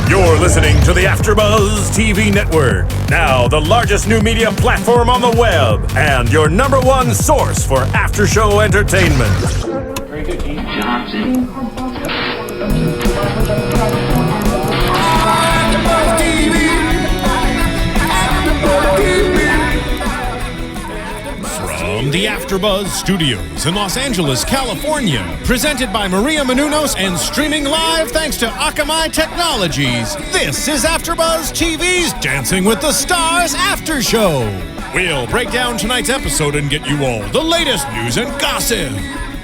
You're listening to the AFTERBUZZ TV Network, now the largest new media platform on the web, and your #1 source for after-show entertainment. Very good, Gene Johnson. From the AFTERBUZZ Studios in Los Angeles, California, presented by Maria Menounos and streaming live thanks to Akamai Technologies, this is AFTERBUZZ TV's Dancing with the Stars After Show. We'll break down tonight's episode and get you all the latest news and gossip.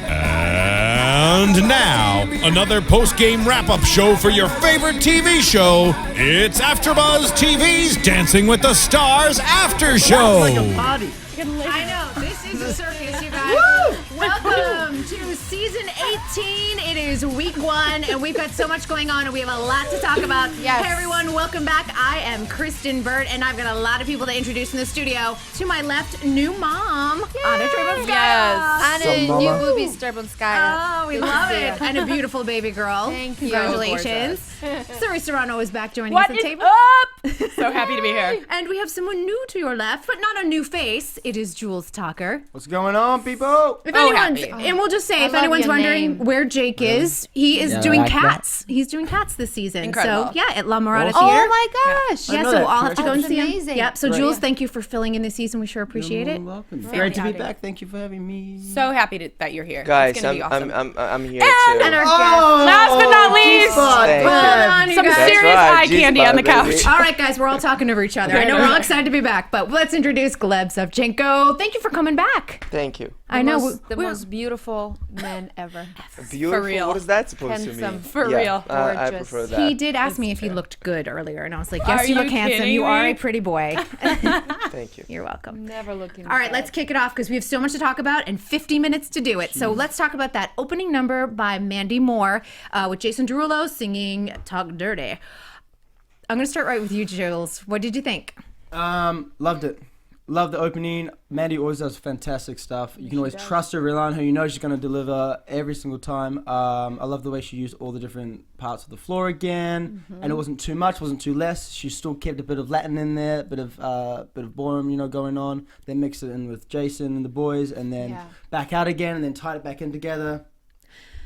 And now, another post-game wrap-up show for your favorite TV show. It's AFTERBUZZ TV's Dancing with the Stars After Show. Like a party. I know, this is a circus, you guys. Welcome to season 18. It is week 1, and we've got so much going on, and we have a lot to talk about. Yes. Hey, everyone, welcome back. I am Kristyn Burtt, and I've got a lot of people to introduce in the studio. To my left, new mom, Anna Trebunskaya. Yes. And a new movie, Trebunskaya. Oh, we love it. And a beautiful baby girl. Thank you. Congratulations. Suri Serano is back joining What us at the is table. up? So happy to be here. And we have someone new to your left, but not a new face. It is Julz Tocker. What's going on, people? If anyone's, and we'll just say, I if love anyone's your wondering name. where Jake is, he is Yeah, doing I like Cats. He's doing Cats this season. Incredible. So, yeah, at La Mirada Awesome. Theater. Oh my gosh. I Yeah, know so that, I'll have to go and That's see him. amazing. Yep, so Right. Julz, thank you for filling in this season. We sure appreciate it. You're welcome. Very Great to be honored. back. Thank you for having me. So happy that you're here. Guys, it's gonna be awesome. I'm here too. And our Last but not least, Thank Hold you. on, you some guys. serious right, eye candy on the G-spot, baby. couch. All right, guys, we're all talking over each other. I know we're all excited to be back, but let's introduce Gleb Savchencko. Thank you for coming back. Thank you. I know. The most beautiful man ever. Beautiful. real. What is that supposed to Handsome. mean? For Yeah, real. I Gorgeous. prefer that. He did ask me if he looked good earlier, and I was like, Are yes, you you look handsome. kidding You are me? a pretty boy. Thank you. You're welcome. Never looking. All right, let's kick it off because we have so much to talk about and 50 minutes to do it. So let's talk about that opening number by Mandy Moore with Jason Derulo singing Talk Dirty. I'm going to start right with you, Julz. What did you think? Loved it. Loved the opening. Mandy always does fantastic stuff. You can always trust her, rely on her. You know she's going to deliver every single time. I love the way she used all the different parts of the floor again, and it wasn't too much, wasn't too less. She still kept a bit of Latin in there, a bit of ballroom, going on. Then mixed it in with Jason and the boys, and then back out again, and then tied it back in together.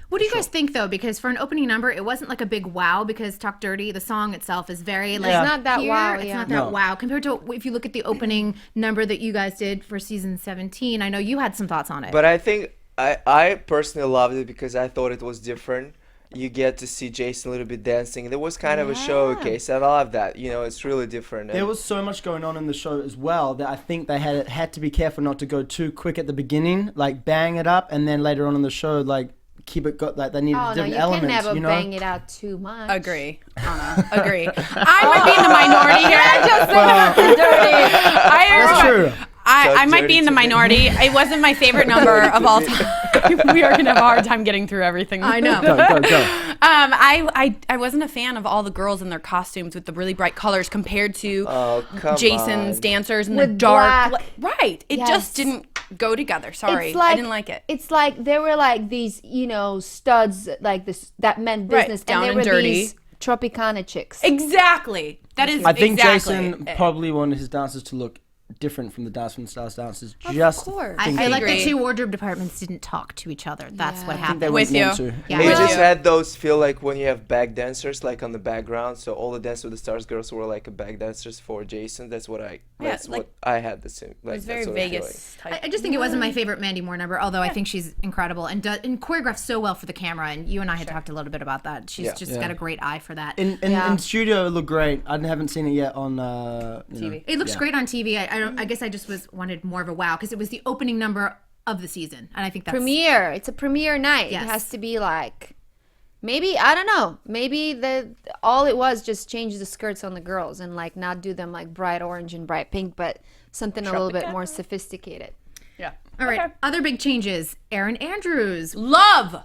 What do you guys think, though? Because for an opening number, it wasn't like a big wow because Talk Dirty, the song itself, is very like... Yeah. It's not that here. wow. It's Yeah. not that No. wow. Compared to if you look at the opening number that you guys did for season 17, I know you had some thoughts on it. But I think I personally loved it because I thought it was different. You get to see Jason a little bit dancing. There was kind of a showcase. I love that. It's really different. There was so much going on in the show as well that I think they had to be careful not to go too quick at the beginning, like bang it up, and then later on in the show, like keep it they needed Oh no, different you elements. can never you know? bang it out too much. Agree. Agree. I might be in the minority here. That's true. I might be in the minority. It wasn't my favorite number of all time. We are gonna have a hard time getting through everything. I know. Go. I wasn't a fan of all the girls in their costumes with the really bright colors compared to come Jason's on. dancers in the With dark. black. Right. It Yes. just didn't go together. Sorry, It's like, I didn't like it. It's like they were like these, studs like this that meant Right, business, down and they and were dirty. these Tropicana chicks. Exactly. That is. I think exactly Jason it. probably wanted his dancers to look different from the Dance from the Stars dancers. Just course. I thinking. feel like the agree. two wardrobe departments didn't talk to each other. That's what I think happened. they With weren't meant you. to. Yeah. They Well- just had those feel like when you have back dancers like on the background. So all the Dance with the Stars girls were like a back dancers for Jason. That's what that's like- what I had the same. Like, It was very that's what I feel Vegas I type. just think it wasn't my favorite Mandy Moore number, although I think she's incredible and choreographed so well for the camera. And you and I had talked a little bit about that. She's just got a great eye for that. In studio, it looked great. I haven't seen it yet on TV. It looks great on TV. I guess I just wanted more of a wow because it was the opening number of the season, and I think that's Premiere. It's a premiere night. Yes. It has to be like, maybe I don't know. Maybe all it was just change the skirts on the girls and like not do them like bright orange and bright pink, but something a little bit more sophisticated. Yeah. All right. Other big changes. Erin Andrews. Love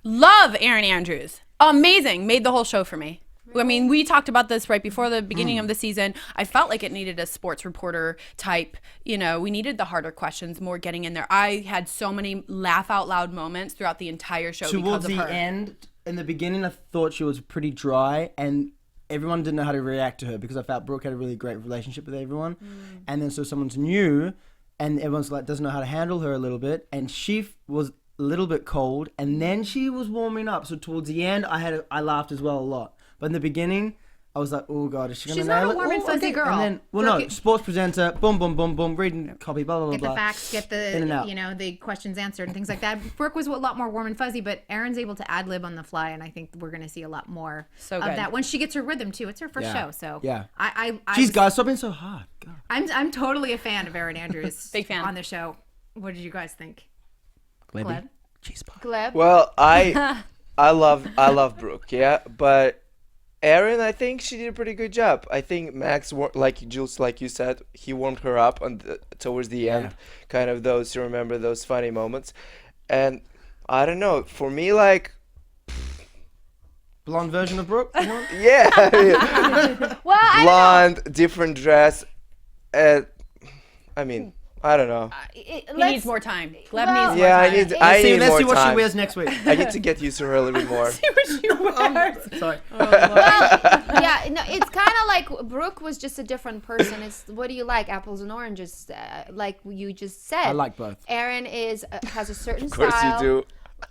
Erin Andrews. Amazing. Made the whole show for me. I mean, we talked about this right before the beginning of the season. I felt like it needed a sports reporter type. We needed the harder questions, more getting in there. I had so many laugh out loud moments throughout the entire show Towards because of the her. end, in the beginning, I thought she was pretty dry, and everyone didn't know how to react to her because I felt Brooke had a really great relationship with everyone. And then so someone's new and everyone's like, doesn't know how to handle her a little bit. And she was a little bit cold and then she was warming up. So towards the end, I laughed as well a lot. But in the beginning, I was like, oh God, is she going to nail it? She's not a warm and fuzzy girl. And then, well, no, sports presenter, boom, boom, boom, boom, reading copy, blah, blah, blah, Get blah. the facts, get In and out. the the questions answered and things like that. Brooke was a lot more warm and fuzzy, but Erin's able to ad lib on the fly, and I think we're going to see a lot more of good. that once she gets her rhythm too. It's her first show, so Yeah. Jeez, guys, stop being so hard. God. I'm totally a fan of Erin Andrews. Big fan. On the show. What did you guys think? Gleb? Gleb. Well, I love Brooke, yeah, but Erin, I think she did a pretty good job. I think Max, like Julz, like you said, he warmed her up towards the end, kind of those, you remember those funny moments. And I don't know, for me, like, Blonde version of Brooke? You know? yeah, Well, I blonde, different dress. I mean, I don't know. He needs more time. Gleb Well- needs more Yeah, time. I need Let's more see what she time. wears next week. I need to get used to her a little bit more. Sorry. yeah, no, it's kind of like Brooke was just a different person. It's what do you like, apples and oranges, like you just said. I like both. Erin has a certain Of course style. you do.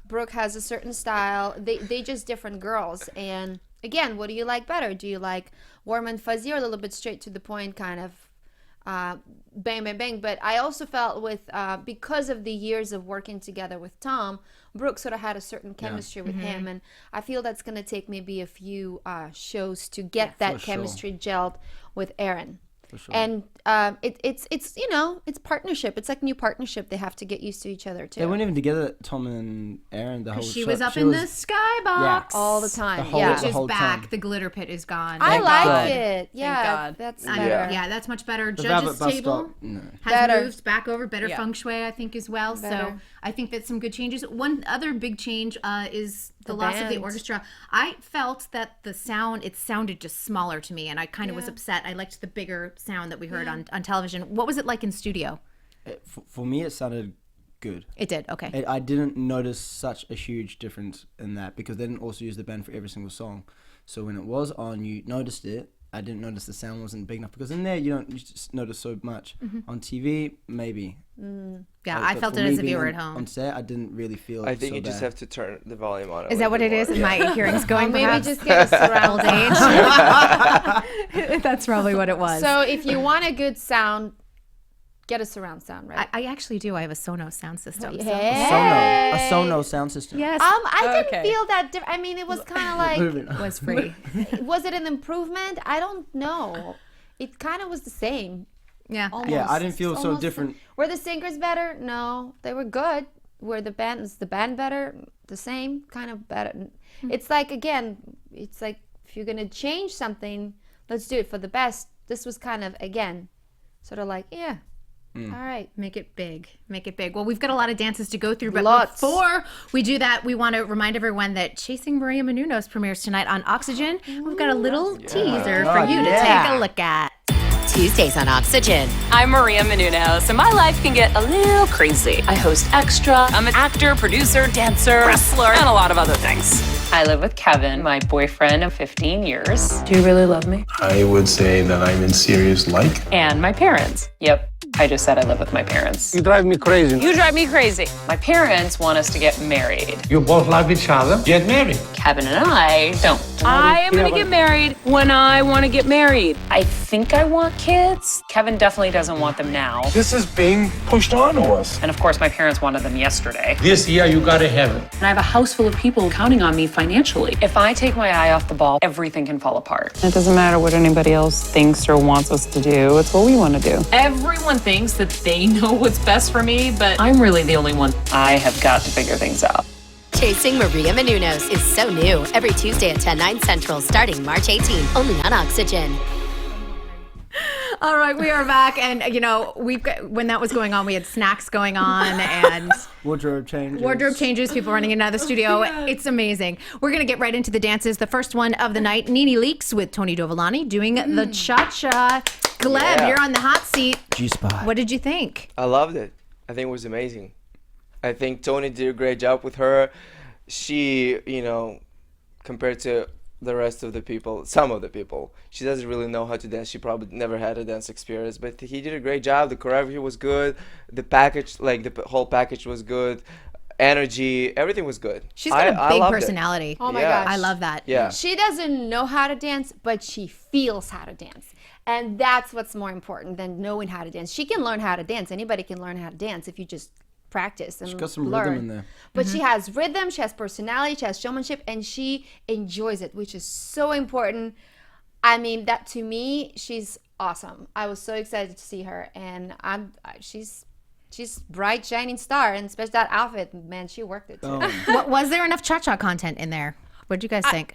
Brooke has a certain style. They just different girls. And again, what do you like better? Do you like warm and fuzzy or a little bit straight to the point, kind of bang bang bang? But I also felt with because of the years of working together with Tom, Brooke sort of had a certain chemistry with him, and I feel that's going to take maybe a few shows to get that chemistry gelled with Erin. Sure. And it's you know, it's partnership. It's like new partnership. They have to get used to each other too. They weren't even together, Tom and Erin, the whole She show. was up in the skybox all the time. whole- Yeah, the Which is whole back. time. The glitter pit is gone. I Thank like God. it. Yeah, God. that's I- better. yeah, that's much better. The Judges Velvet Bus table Stop, no. has Better. moved back over. Better Yeah. feng shui, I think, as well. Better. So I think that's some good changes. One other big change is the loss of the band. orchestra. I felt that the sound, it sounded just smaller to me, and I kind of was upset. I liked the bigger sound that we heard on television. What was it like in studio? For me, it sounded good. It did. Okay. I didn't notice such a huge difference in that because they didn't also use the band for every single song. So when it was on, you noticed it. I didn't notice the sound wasn't big enough because in there you just notice so much. On TV, maybe. Yeah, I But felt for it me as a being viewer at on home. set, I didn't really feel it. I think so you just bad. have to turn the volume on. Is that what it is? Yeah. My hearing's going Maybe perhaps? just get a surround age. That's probably what it was. So if you want a good sound, get a surround sound, right? I actually do. I have a Sonos sound system. so- A Sonos sound system. Yes. I didn't Okay. feel that I mean, it was kind of like, Moving on. It was free. was it an improvement? I don't know. It kind of was the same. Yeah. Almost. Yeah, I didn't feel so Almost. different. Were the singers better? No, they were good. Were the band better? The same, kind of better. It's like, again, it's like if you're gonna change something, let's do it for the best. This was kind of, again, sort of like, yeah, all right. Make it big. Make it big. Well, we've got a lot of dances to go through, but Lots. before we do that, we want to remind everyone that Chasing Maria Menounos premieres tonight on Oxygen. We've got a little teaser for you to take a look at. Tuesdays on Oxygen. I'm Maria Menounos, and my life can get a little crazy. I host Extra. I'm an actor, producer, dancer, wrestler, and a lot of other things. I live with Kevin, my boyfriend of 15 years. Do you really love me? I would say that I'm in serious like. And my parents. Yep, I just said I live with my parents. You drive me crazy. You drive me crazy. My parents want us to get married. You both love each other. Get married. Kevin and I don't. I am gonna get married when I want to get married. I think I want kids. Kevin definitely doesn't want them now. This is being pushed on to us. And of course, my parents wanted them yesterday. This year you gotta have it. And I have a house full of people counting on me financially. If I take my eye off the ball, everything can fall apart. It doesn't matter what anybody else thinks or wants us to do. It's what we want to do. Everyone thinks that they know what's best for me, but I'm really the only one. I have got to figure things out. Chasing Maria Menounos is so new. Every Tuesday at 10, 9 central, starting March 18, only on Oxygen. All right, we are back, and you know, we've got, when that was going on, we had snacks going on and Wardrobe changes. people running in and out of the studio. It's amazing. We're gonna get right into the dances. The first one of the night, NeNe Leakes with Tony Dovolani doing the cha-cha. Gleb, Yeah. you're on the hot seat. G-spot. What did you think? I loved it. I think it was amazing. I think Tony did a great job with her. She, compared to the rest of the people, some of the people. She doesn't really know how to dance. She probably never had a dance experience, but he did a great job. The choreography was good. The package, like the whole package was good. Energy, everything was good. She's got a big loved it. personality. Oh my Yeah. gosh. I love that. Yeah. She doesn't know how to dance, but she feels how to dance. And that's what's more important than knowing how to dance. She can learn how to dance. Anybody can learn how to dance if you just practice and She's got some learn. rhythm in there. But she has rhythm, she has personality, she has showmanship, and she enjoys it, which is so important. I mean, that to me, she's awesome. I was so excited to see her, and she's bright, shining star, and especially that outfit, man, she worked it too. Was there enough cha-cha content in there? What do you guys think?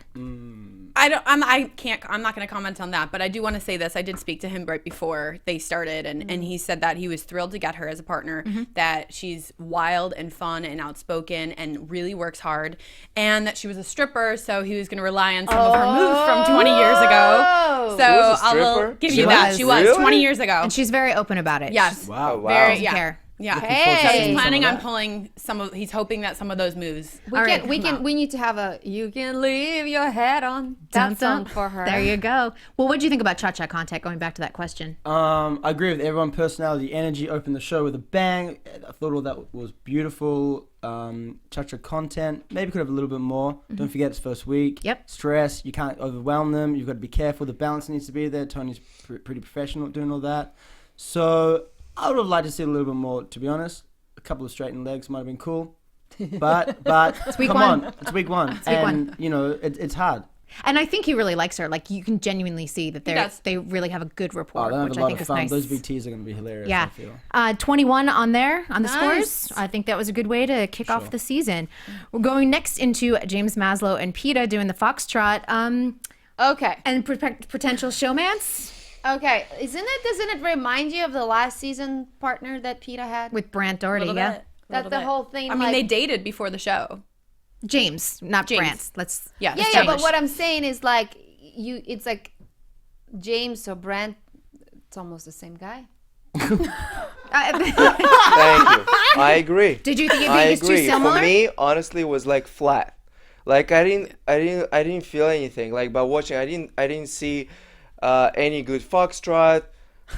I'm not going to comment on that, but I do want to say this. I did speak to him right before they started, and he said that he was thrilled to get her as a partner, that she's wild and fun and outspoken and really works hard, and that she was a stripper, so he was going to rely on some of her moves from 20 years ago. So She was a I will stripper? give She you that. was? She was Really? 20 years ago. And she's very open about it. Yes. Wow. Very, Doesn't yeah. care. Yeah. Hey. So he's Some planning of on that. pulling some of, he's hoping that some of those moves. We need to have a "You Can Leave Your Head On" that song for her. There you go. Well, what do you think about cha-cha content? Going back to that question. I agree with everyone. Personality, energy, opened the show with a bang. I thought all that was beautiful. Cha-cha content, maybe could have a little bit more. Don't forget it's first week. Yep. Stress, you can't overwhelm them. You've got to be careful. The balance needs to be there. Tony's pretty professional at doing all that. So I would have liked to see a little bit more, to be honest. A couple of straightened legs might have been cool. But week come one. on, it's week one. week and, one. you know, it's hard. And I think he really likes her. Like, you can genuinely see that does. they really have a good Oh, rapport, they'll have which a I lot think of is fun. nice. Those VTs are going to be hilarious, Yeah. I feel. 21 on there, on the Nice. scores. I think that was a good way to kick off the season. We're going next into James Maslow and PETA doing the Foxtrot. Okay. And potential showmance Okay. Doesn't it remind you of the last season partner that PETA had? with Brant Doherty, Little yeah? bit. That Little the bit. whole thing, I mean, like- they dated before the show. James, not James. Brant. Let's Yeah. Yeah, Distinguish. but what I'm saying is like it's like James or Brent, it's almost the same guy. Thank you. I agree. Did you think I it's too agree. similar? For me, honestly, it was like flat. Like I didn't feel anything. Like by watching, I didn't see any good foxtrot.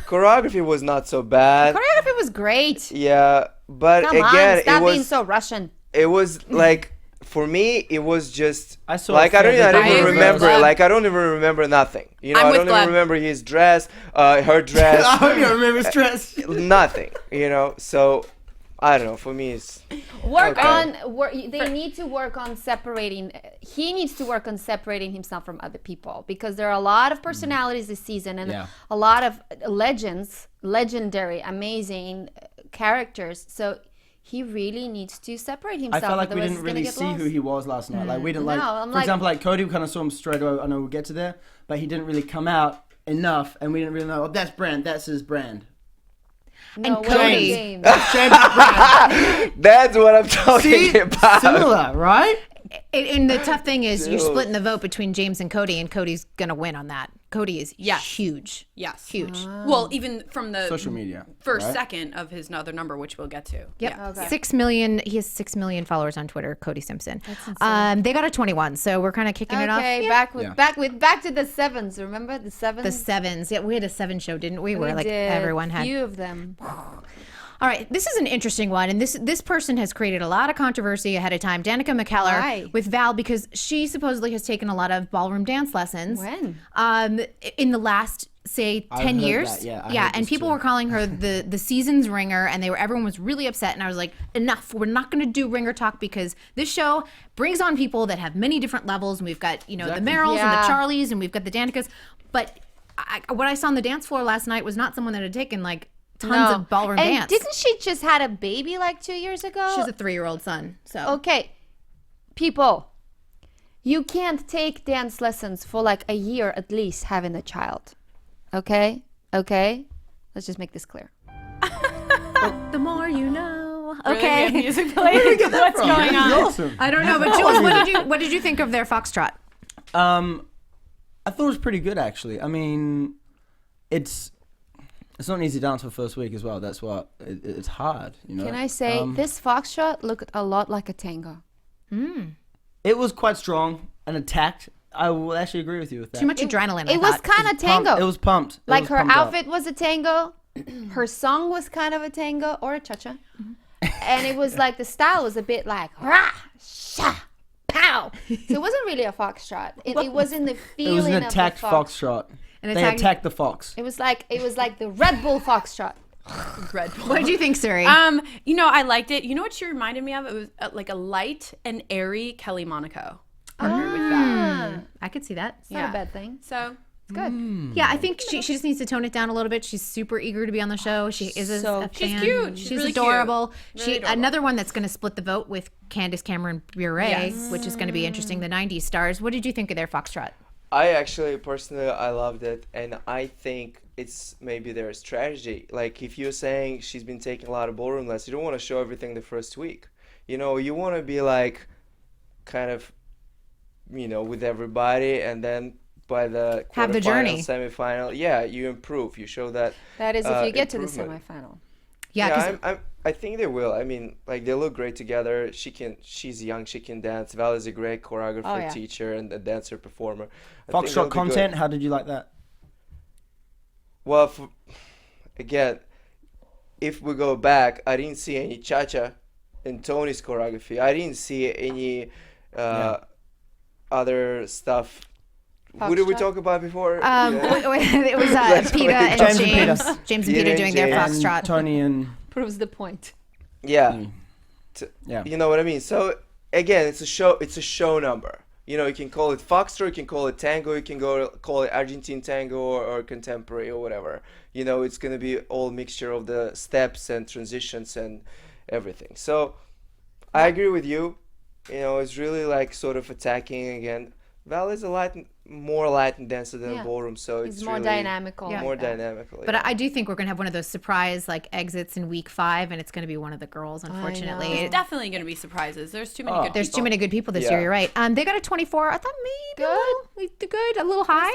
Choreography was not so bad. Choreography was great. Yeah, but Come again, on, stop it being was so Russian. it was like for me, it was just I saw like a I don't fair bit even of remember. Gleb. Like I don't even remember nothing. You know, I'm I with don't even Gleb. remember his dress, her dress, I hope you remember stress. nothing. You know, so I don't know. For me, it's Work Okay. on they need to work on separating. He needs to work on separating himself from other people because there are a lot of personalities this season and Yeah. a lot of legendary, amazing characters. So he really needs to separate I himself. felt like we otherwise didn't he's gonna really get see lost. who he was last night. Like we didn't like, No, I'm for like- example, like Cody, we kind of saw him straight away. I know we'll get to there, but he didn't really come out enough, and we didn't really know. Oh, that's Brand. That's his brand. No, And what a Cody. game. That's James' brand. that's what I'm talking See, about. similar, right? And the tough thing is you're Dude. splitting the vote between James and Cody, and Cody's going to win on that. Cody is huge. Yes. Huge. Well, even from the Social media, first right? second of his other number, which we'll get to. Yep. Yeah. Okay. 6 million. He has 6 million followers on Twitter, Cody Simpson. They got a 21, so we're kind of kicking it off. Okay, Yeah. back to the sevens. Remember the sevens? The sevens. Yeah, we had a 7 show, didn't we? Where We like did. everyone had. few of them. All right, this is an interesting one, and this person has created a lot of controversy ahead of time. Danica McKellar Why? with Val because she supposedly has taken a lot of ballroom dance lessons. When? In the last say I've 10 heard years. that, yeah, I heard and this people too. were calling her the season's ringer, and everyone was really upset. And I was like, enough. We're not going to do ringer talk because this show brings on people that have many different levels. And we've got the Meryls and Yeah. the Charlies, and we've got the Danicas. But what I saw on the dance floor last night was not someone that had taken like tons of ballroom and dance. Didn't she just had a baby like 2 years ago? She's a 3-year-old son. So Okay, people, you can't take dance lessons for like a year at least having a child. Okay? Let's just make this clear. the more you know. Really Okay. good music playing. What's going on? Awesome. I don't know, but Julz, what did you think of their foxtrot? I thought it was pretty good actually. I mean, it's not an easy dance for first week as well. That's what it's hard. You know. Can I say this foxtrot looked a lot like a tango? It was quite strong and attacked. I will actually agree with you with that. Too much adrenaline. It was kind of tango. It was pumped. It Like was her pumped up. outfit was a tango, her song was kind of a tango or a cha-cha, and it was like the style was a bit like rah, sha, pow. So it wasn't really a foxtrot. It was in the It feeling was an of the attacked fox. foxtrot. An They attack- attacked the fox. It was like the Red Bull foxtrot. Red Bull. What did you think, Suri? You know, I liked it. You know what she reminded me of? It was like a light and airy Kelly Monaco. I could see that. It's not a bad thing. So It's good. Yeah, I think she just needs to tone it down a little bit. She's super eager to be on the show. She is a fan. She's cute. She's really adorable. cute. Really adorable. Another one that's going to split the vote with Candace Cameron Bure, which is going to be interesting. The 90s stars. What did you think of their foxtrot? I actually personally I loved it, and I think it's maybe their strategy. Like if you're saying she's been taking a lot of ballroom lessons, you don't want to show everything the first week. You know, you want to be like kind of, you know, with everybody, and then by the Have the journey. semifinal, yeah, you improve. You show that. That is if you get to the improvement. semifinal. Yeah, I think they will. I mean, like they look great together. She's young. She can dance. Val is a great choreographer, teacher, and a dancer performer. I think they'll Foxtrot be content. good. How did you like that? Well, again, if we go back, I didn't see any cha-cha in Tony's choreography. I didn't see any other stuff. Who did we talk about before? it was Peta and James James. and James and Peta doing their James. foxtrot. Tony and Proves the point. Yeah. yeah. You know what I mean? So again, it's a show. It's a show number. You know, you can call it foxtrot, you can call it tango, you can call it Argentine tango or contemporary or whatever. You know, it's gonna be all mixture of the steps and transitions and everything. So I agree with you. You know, it's really like sort of attacking again. Val is a more Latin dancer than ballroom, so it's more really dynamical. more dynamical. But I do think we're going to have one of those surprise like exits in week 5, and it's going to be one of the girls, unfortunately. There's definitely going to be surprises. There's too many good There's people. too many good people this year. You're right. They got a 24. I thought maybe a little high.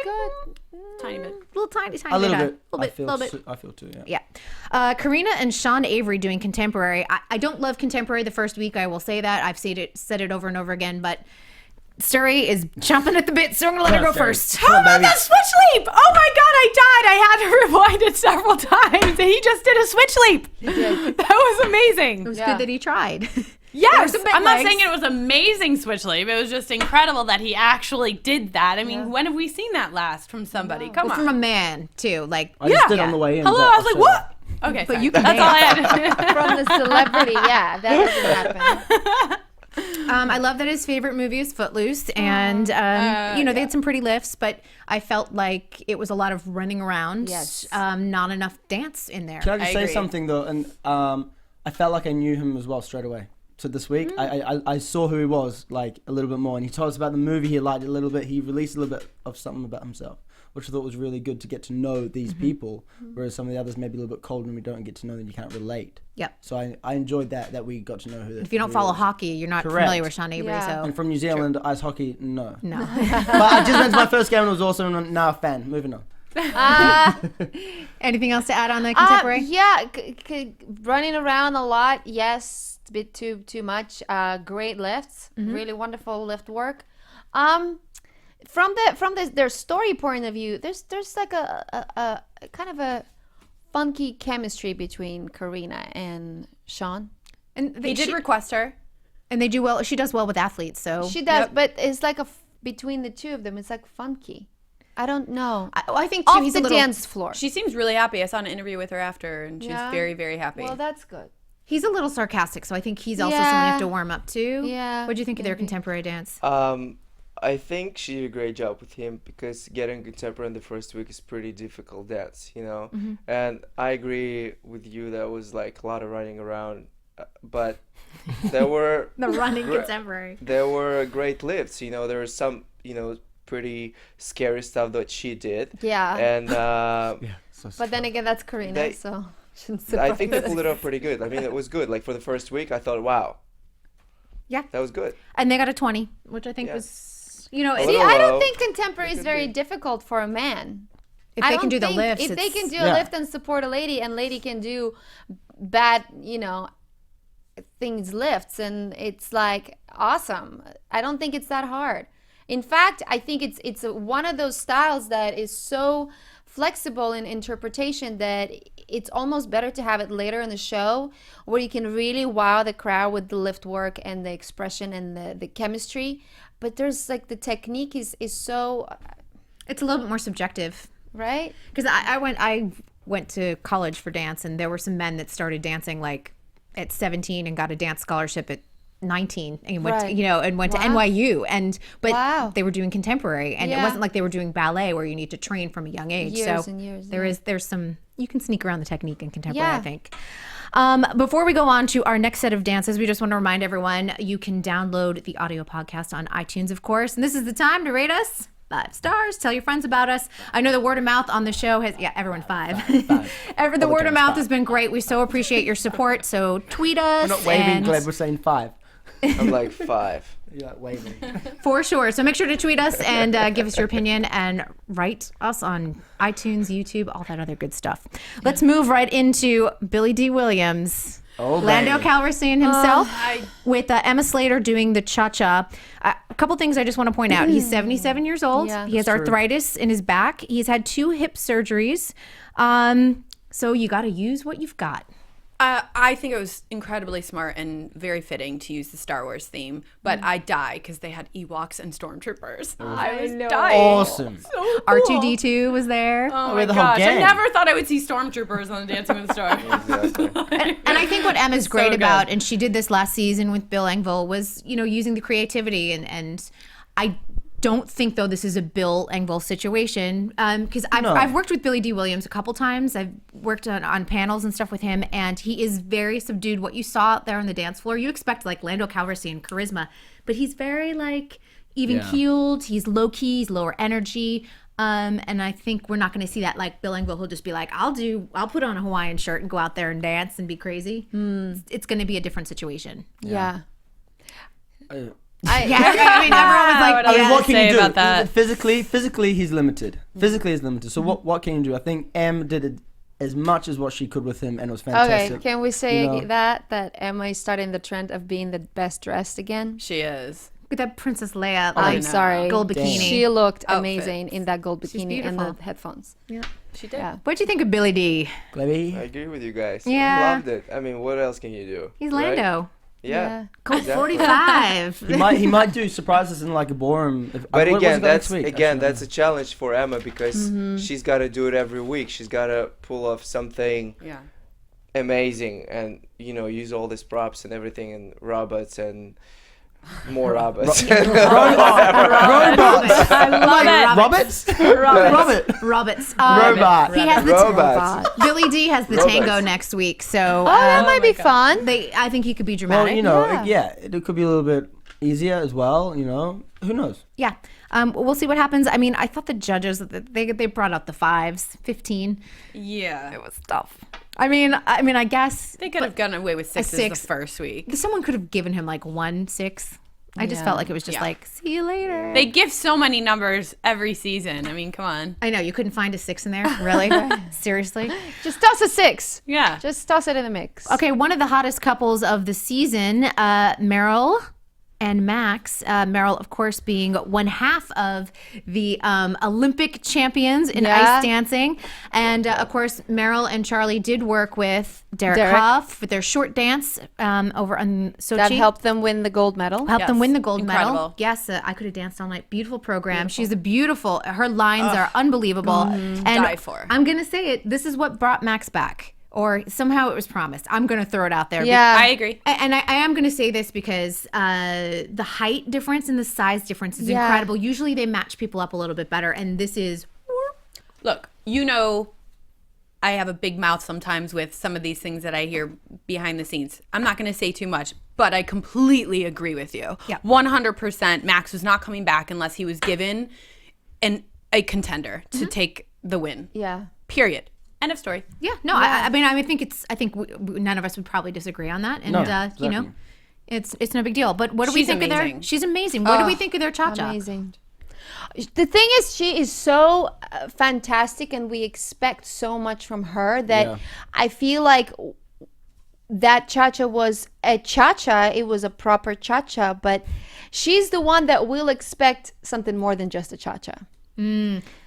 Tiny bit. Little tiny a little high. bit. Little bit. I feel too. Yeah. Yeah. Karina and Sean Avery doing contemporary. I don't love contemporary the first week. I will say that. I've said it over and over again, but Suri is chomping at the bit, so I'm going to let her go first. How about that switch leap? Oh my God, I died. I had to rewind it several times. He just did a switch leap. That was amazing. It was good that he tried. Yes, some big I'm not legs. saying it was amazing switch leap. It was just incredible that he actually did that. I mean, when have we seen that last from somebody? Come Well, on. from a man, too. Like, I just did on the way in. Hello, but I was like, said what? Okay, But sorry. you can That's all I had. From the celebrity, that doesn't happen. I love that his favorite movie is Footloose, and they had some pretty lifts, but I felt like it was a lot of running around. Yes. Not enough dance in there. Can I just say agree. something though? And I felt like I knew him as well straight away. So this week, I saw who he was like a little bit more, and he told us about the movie. He liked it a little bit. He released a little bit of something about himself, which I thought was really good to get to know these people. Whereas some of the others may be a little bit cold and we don't get to know them. You can't relate. Yep. So I enjoyed that we got to know who. If you don't follow hockey, you're not familiar with Sean Avery. Yeah. And from New Zealand, ice hockey, no. No. But I just went to my first game and it was awesome. And now a fan. Moving on. Anything else to add on the contemporary? Running around a lot. Yes, it's a bit too much. Great lifts. Really wonderful lift work. From their story point of view, there's like a kind of a funky chemistry between Karina and Sean. And They did request her. and they do well. She does well with athletes, so She does, but it's like between the two of them, it's like funky. I don't know. I think too, Off he's the a little. dance floor. She seems really happy. I saw an interview with her after, and she's very, very happy. Well, that's good. He's a little sarcastic, so I think he's also someone you have to warm up to. Yeah, What do you think of their contemporary dance? I think she did a great job with him because getting contemporary in the first week is pretty difficult dance, you know. And I agree with you that was like a lot of running around, but there were The running contemporary. there were great lifts, you know. There was some, you know, pretty scary stuff that she did. Yeah. And But then again, that's Karina, They- so shouldn't I think they surprise pulled it off pretty good. I mean, it was good. Like for the first week, I thought, wow. Yeah. That was good. And they got a 20, which I think Yeah. was, you know, A if little I don't low. think contemporary is could very be. difficult for a man. they I can don't do the think lifts. If they it's- can do a lift and support a lady, and lady can do bad, things lifts, and it's like awesome. I don't think it's that hard. In fact, I think it's one of those styles that is so flexible in interpretation that it's almost better to have it later in the show where you can really wow the crowd with the lift work and the expression and the chemistry. But there's like the technique is so... It's a little bit more subjective. Right? Because I went to college for dance, and there were some men that started dancing like at 17 and got a dance scholarship at 19 and went to, and went to NYU, but they were doing contemporary, and it wasn't like they were doing ballet where you need to train from a young age. Years so and years, there's some, you can sneak around the technique in contemporary, I think. Before we go on to our next set of dances, we just want to remind everyone you can download the audio podcast on iTunes, of course, and this is the time to rate us 5 stars. Tell your friends about us. I know the word of mouth on the show has, everyone 5. The word of mouth has been great. We so appreciate your support. So tweet us. We're not waving, Gleb. We're saying 5. I'm like 5. You're like waving. For sure. So make sure to tweet us and give us your opinion and write us on iTunes, YouTube, all that other good stuff. Let's move right into Billy Dee Williams. Lando Calrissian himself with Emma Slater doing the cha-cha. A couple things I just want to point out. He's 77 years old. He has arthritis in his back. He's had 2 hip surgeries. So you got to use what you've got. I think it was incredibly smart and very fitting to use the Star Wars theme, but I die because they had Ewoks and Stormtroopers. I was dying. Awesome. So cool. R2-D2 was there. Oh my gosh, I never thought I would see Stormtroopers on Dancing with the Stars. And I think what Emma's great about, and she did this last season with Bill Engvall, was, using the creativity. And I don't think, though, this is a Bill Engvall situation, because I've worked with Billy Dee Williams a couple times. I've worked on panels and stuff with him, and he is very subdued. What you saw out there on the dance floor, you expect like Lando Calrissian charisma, but he's very like even-keeled. He's low-key, he's lower energy. And I think we're not going to see that like Bill Engvall, who'll just be like, I'll put on a Hawaiian shirt and go out there and dance and be crazy. It's going to be a different situation. Yeah. Everyone was like, what can you do? About that? Physically, he's limited. So what can you do? I think Em did it as much as what she could with him, and it was fantastic. Okay, can we say that Emma is starting the trend of being the best dressed again? She is. With that Princess Leia, I'm sorry, gold bikini. She looked amazing in that gold bikini and the headphones. Yeah, she did. Yeah. What do you think of Billy Dee? I agree with you guys. Yeah, I loved it. I mean, what else can you do? He's Lando. Yeah. Colt 45. he might do surprises in like a ballroom. But again, that's a challenge for Emma because she's got to do it every week. She's got to pull off something amazing and use all these props and everything and robots and more robots. Robots. I love it. Robots. Robot. He has the Robots. Billy Dee has the tango next week, so that might be fun. I think he could be dramatic. Well, it could be a little bit easier as well. Who knows? Yeah. We'll see what happens. I mean, I thought the judges, they brought out the 5s, 15. Yeah. It was tough. I mean, I guess they could have gotten away with 6 the first week. Someone could have given him like 1 6. I just felt like it was just like, see you later. They give so many numbers every season. I mean, come on. I know, you couldn't find a 6 in there, really? Seriously? Just toss a 6. Yeah. Just toss it in the mix. Okay, one of the hottest couples of the season, Meryl and Max. Meryl, of course, being one half of the Olympic champions in ice dancing. And, of course, Meryl and Charlie did work with Derek Hough with their short dance over on Sochi. That helped them win the gold medal. Them win the gold medal. Yes, I Could Have Danced All Night. Beautiful program. She's her lines are unbelievable. And die for. I'm going to say it. This is what brought Max back. Or somehow it was promised. I'm going to throw it out there. Yeah, I agree. And I am going to say this because the height difference and the size difference is incredible. Usually they match people up a little bit better. And this is... Look, I have a big mouth sometimes with some of these things that I hear behind the scenes. I'm not going to say too much, but I completely agree with you. Yeah. 100% Max was not coming back unless he was given a contender to take the win. Yeah. Period. End of story. Yeah, no, I mean, I think none of us would probably disagree on that, and exactly. it's no big deal. But what do we She's think amazing. of their? She's amazing. What do we think of their cha-cha? Amazing. The thing is, she is so fantastic, and we expect so much from her that I feel like that cha-cha was a cha-cha. It was a proper cha-cha, but she's the one that will expect something more than just a cha-cha.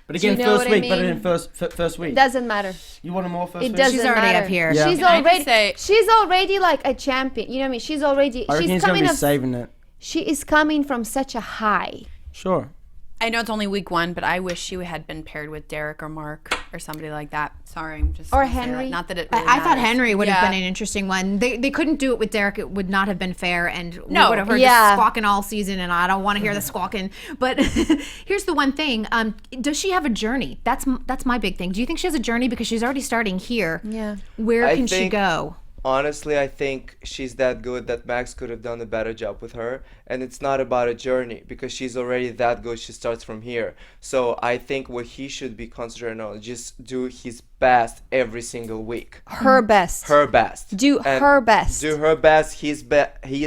But again, you know first what I week, better mean? than first week. It doesn't matter. You want more first It week? doesn't She's already matter. up here. Yeah. She's Can I just already say- she's already like a champion. You know what I mean? She's already I reckon she's he's going coming to be up, saving it. she is coming from such a high. Sure. I know it's only week 1, but I wish she had been paired with Derek or Mark or somebody like that. Sorry, I'm just Or gonna say that. Henry. Not that it really I thought matters. Henry would have Yeah. been an interesting one. They couldn't do it with Derek. It would not have been fair, and we No. would have heard Yeah. the squawking all season, and I don't want to hear the squawking. But here's the one thing: does she have a journey? That's my big thing. Do you think she has a journey because she's already starting here? Yeah. Where I can she think- go? Honestly, I think she's that good that Max could have done a better job with her. And it's not about a journey because she's already that good. She starts from here. So I think what he should be concentrating on is just do his best every single week. Her best. Her best. Do And her best. Do her best. He is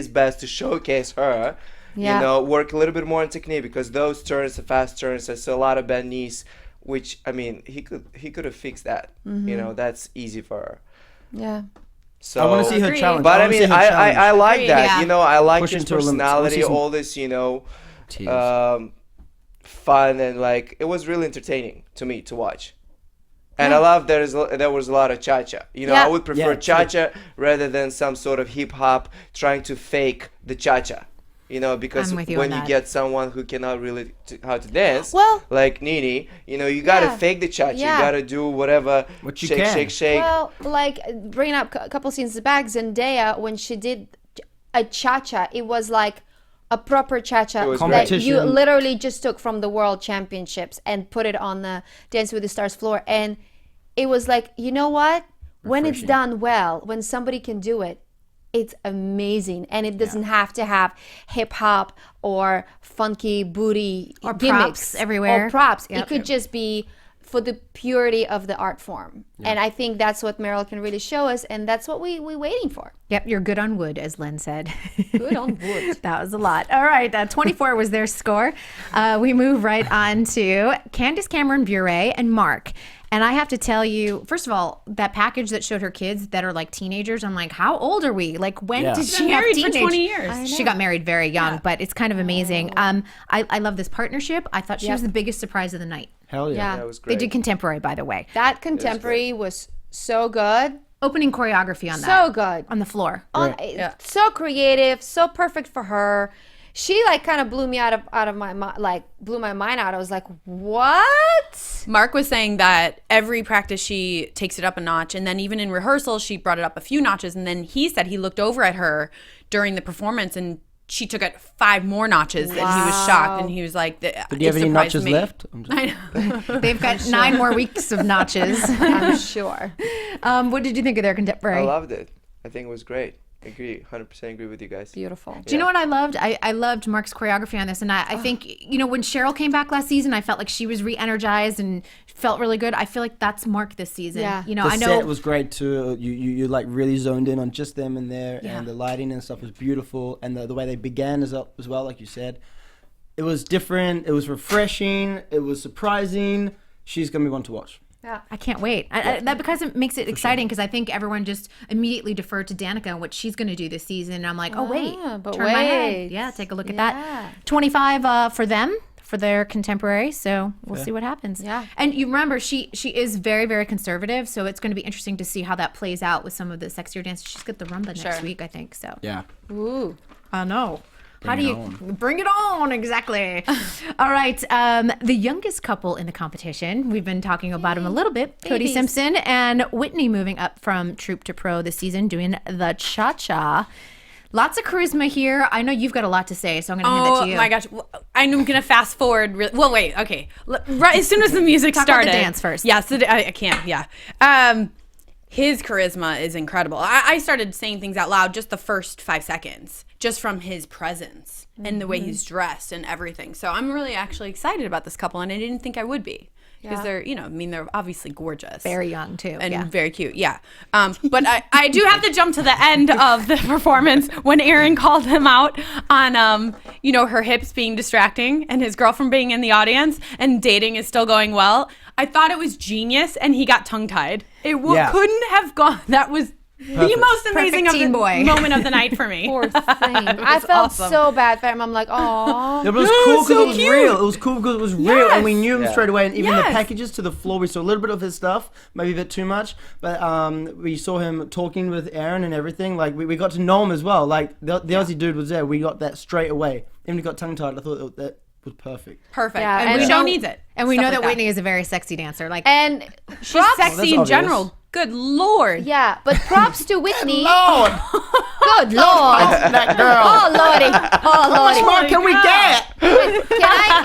best to showcase her. Yeah. You know, work a little bit more on technique because those turns, the fast turns, I saw a lot of bad knees, which, I mean, he could have fixed that. You know, that's easy for her. Yeah. So I want to see her Agreed. challenge. But I wanna see mean, her challenge. I like Agreed. that. Yeah. You know, I like Push his into her limits. I wanna personality, see some all this, you know, Tears. fun and like it was really entertaining to me to watch. And I love there was a lot of cha-cha. You know, Yeah. I would prefer Yeah, true. cha-cha rather than some sort of hip hop trying to fake the cha-cha. You know, because I'm with you when on you that. get someone who cannot really how to dance, Well- like NeNe, you know, you gotta Yeah. fake the cha-cha. Yeah. You gotta do whatever, What you shake, can. shake, shake. Well, like bringing up a couple scenes back, Zendaya when she did a cha-cha, it was like a proper cha-cha It was that great. you Competition. literally just took from the World Championships and put it on the Dance with the Stars floor, and it was like, you know what? When it's Refreshing. done well, when somebody can do it, it's amazing, and it doesn't have to have hip hop or funky booty Or gimmicks props everywhere. Or props. Yep. It could just be for the purity of the art form, and I think that's what Meryl can really show us, and that's what we're waiting for. Yep, you're good on wood, as Len said. Good on wood. That was a lot. All right, 24 was their score. We move right on to Candace Cameron Bure and Mark. And I have to tell you, first of all, that package that showed her kids that are like teenagers, I'm like, how old are we? Like, when Yeah. did She's she been have married for teenage? 20 years. I She got married very young, but it's kind of amazing. I love this partnership. I thought she was the biggest surprise of the night. Hell yeah. Yeah. That was They great. did contemporary, by the way. That contemporary was so good, Opening choreography on that. so good. On the floor. So creative, so perfect for her. She like kind of blew me out of my mind, like blew my mind out. I was like, what? Mark was saying that every practice she takes it up a notch, and then even in rehearsal she brought it up a few notches, and then he said he looked over at her during the performance and she took it 5 more notches, and he was shocked, and he was like, Did you have any notches left? I'm just- I know. They've got 9 more weeks of notches. I'm sure. What did you think of their contemporary? I loved it. I think it was great. Agree, 100% agree with you guys. Beautiful. Do you know what I loved? I loved Mark's choreography on this. And I think, you know, when Cheryl came back last season, I felt like she was re-energized and felt really good. I feel like that's Mark this season. Yeah. You know, The I know. set was great too. You like really zoned in on just them in there, Yeah. and the lighting and stuff was beautiful, and the way they began as well, like you said, it was different. It was refreshing. It was surprising. She's gonna be one to watch. I can't wait. That because it makes it exciting because I think everyone just immediately deferred to Danica and what she's going to do this season. And I'm like, oh, wait. but Turn my head. wait. Yeah, take a look at Yeah. that. 25 for them, for their contemporary. So we'll see what happens. Yeah. And you remember, she is very, very conservative. So it's going to be interesting to see how that plays out with some of the sexier dances. She's got the rumba next week, I think. So Yeah. Ooh. I know. How do it you on. bring it on? Exactly. All right. The youngest couple in the competition, we've been talking about them a little bit. Cody Babies. Simpson and Whitney moving up from Troupe to Pro this season, doing the cha-cha. Lots of charisma here. I know you've got a lot to say, so I'm going to hand it to you. Oh my gosh. I'm going to fast forward. Well, wait. Okay. Right as soon as the music Talk about the started. dance first. Yes, I can't. Yeah. His charisma is incredible. I started saying things out loud just the first 5 seconds, just from his presence and the way he's dressed and everything. So I'm really actually excited about this couple, and I didn't think I would be. Because they're, you know, I mean, they're obviously gorgeous. Very young, too. And yeah. very cute, yeah. But I do have to jump to the end of the performance when Aaron called him out on, you know, her hips being distracting and his girlfriend being in the audience and dating is still going well. I thought it was genius, and he got tongue-tied. It Yeah. couldn't have gone. That was The most amazing of teen the boy. moment of the night for me. Poor thing. I felt so bad for him. I'm like, oh. Yeah, but it was cool because so it was cute. real. It was cool because it was real, and we knew him Yeah. straight away. And even the Yes. packages to the floor, we saw a little bit of his stuff, maybe a bit too much. But we saw him talking with Aaron and everything. Like we got to know him as well. Like the Aussie dude was there. We got that straight away. Even if he got tongue tied, I thought that was perfect. Perfect. Yeah, and and the show know- needs it. And we Stuff know like that Whitney is a very sexy dancer. Like, And She's props, sexy in obvious. general. Good Lord. yeah, but props to Whitney. Lord, Good Lord. that girl. Oh, Lordy. Oh, Lordy. What can we get?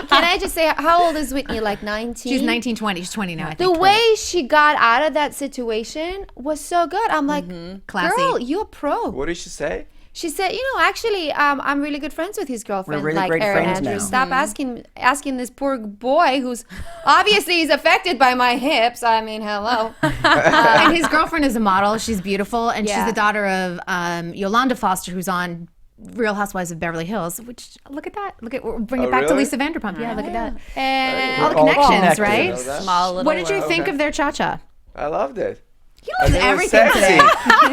Can I just say, how old is Whitney? Like 19? she's 19, 20. She's 20 now, I The think. way she got out of that situation was so good. I'm like, Classy. girl, you're a pro. What did she say? She said, actually, I'm really good friends with his girlfriend, really like great Aaron friends Andrews. now. Stop asking this poor boy who's obviously he's affected by my hips. I mean, hello. And his girlfriend is a model. She's beautiful, and she's Yeah. the daughter of Yolanda Foster, who's on Real Housewives of Beverly Hills. Which look at that. Bring it back to really? Lisa Vanderpump. Yeah, look at that. And All the all connections, connected. right? You know that? Small little What did you world. think of their cha-cha? I loved it. He loves I think it was everything sexy. today.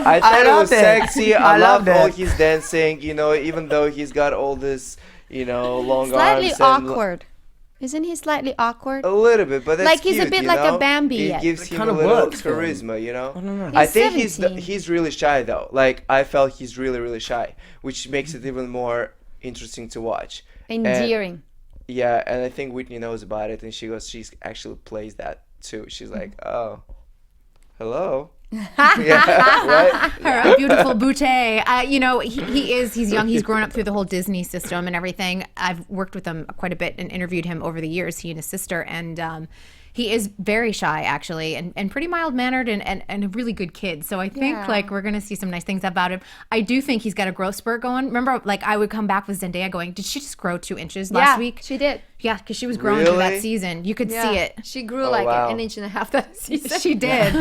I thought it was loved it. sexy. I loved loved all it. his dancing. Even though he's got all this, long slightly arms. And awkward. Isn't he slightly awkward? a little bit, but that's Like he's a cute, bit you like a know? Bambi It yet. gives It him a kinda little works for him. charisma, He's I think 17. he's really shy though. Like I felt he's really really shy, which makes it even more interesting to watch. Endearing. Yeah, and I think Whitney knows about it, and she actually plays that too. She's like, oh, hello. Yeah, right. Her beautiful boutte. He's young. He's grown up through the whole Disney system and everything. I've worked with him quite a bit and interviewed him over the years, he and his sister. And he is very shy, actually, and pretty mild-mannered and a really good kid. So I think, Yeah. we're going to see some nice things about him. I do think he's got a growth spurt going. Remember, I would come back with Zendaya going, did she just grow 2 inches last week? She did. Yeah, because she was growing through that Really? season. You could Yeah. see it. She grew Oh, like wow. an inch and a half that season. She did.